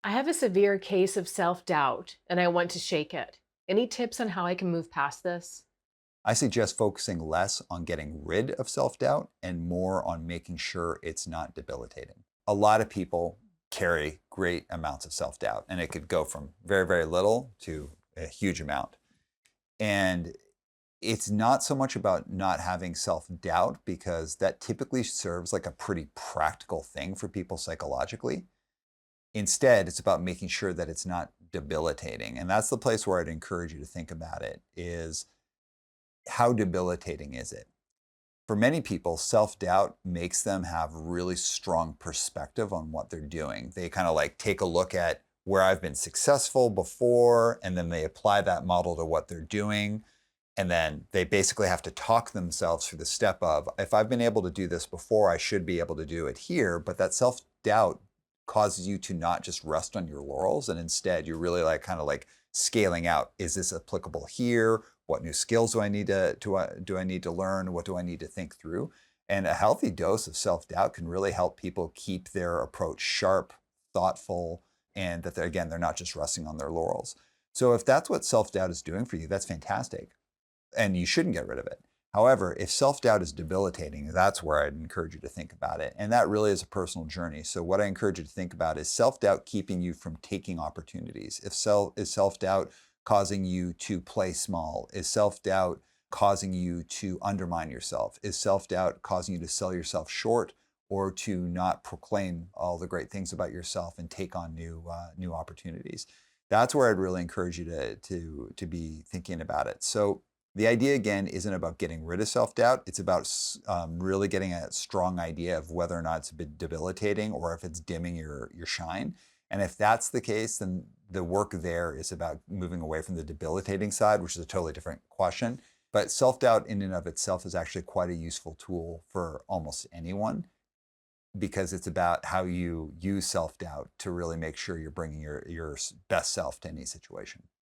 I have a severe case of self doubt and I want to shake it. Any tips on how I can move past this? I suggest focusing less on getting rid of self doubt and more on making sure it's not debilitating. A lot of people carry great amounts of self doubt, and it could go from very, very little to a huge amount. And it's not so much about not having self doubt because that typically serves like a pretty practical thing for people psychologically. Instead, it's about making sure that it's not debilitating. And that's the place where I'd encourage you to think about it is how debilitating is it? For many people, self doubt makes them have really strong perspective on what they're doing. They kind of like take a look at where I've been successful before, and then they apply that model to what they're doing. And then they basically have to talk themselves through the step of, if I've been able to do this before, I should be able to do it here. But that self doubt causes you to not just rest on your laurels. And instead, you're really like kind of like scaling out. Is this applicable here? What new skills do I need do I need to learn? What do I need to think through? And a healthy dose of self doubt can really help people keep their approach sharp, thoughtful, and that again, they're not just resting on their laurels. So if that's what self doubt is doing for you, that's fantastic and you shouldn't get rid of it. However, if self doubt is debilitating, that's where I'd encourage you to think about it. And that really is a personal journey. So, what I encourage you to think about is self doubt keeping you from taking opportunities. If is self doubt causing you to play small? Is self doubt causing you to undermine yourself? Is self doubt causing you to sell yourself short or to not proclaim all the great things about yourself and take on new opportunities? That's where I'd really encourage you to be thinking about it. So the idea again isn't about getting rid of self doubt. It's about really getting a strong idea of whether or not it's a bit debilitating or if it's dimming your shine. And if that's the case, then the work there is about moving away from the debilitating side, which is a totally different question. But self doubt in and of itself is actually quite a useful tool for almost anyone because it's about how you use self doubt to really make sure you're bringing your best self to any situation.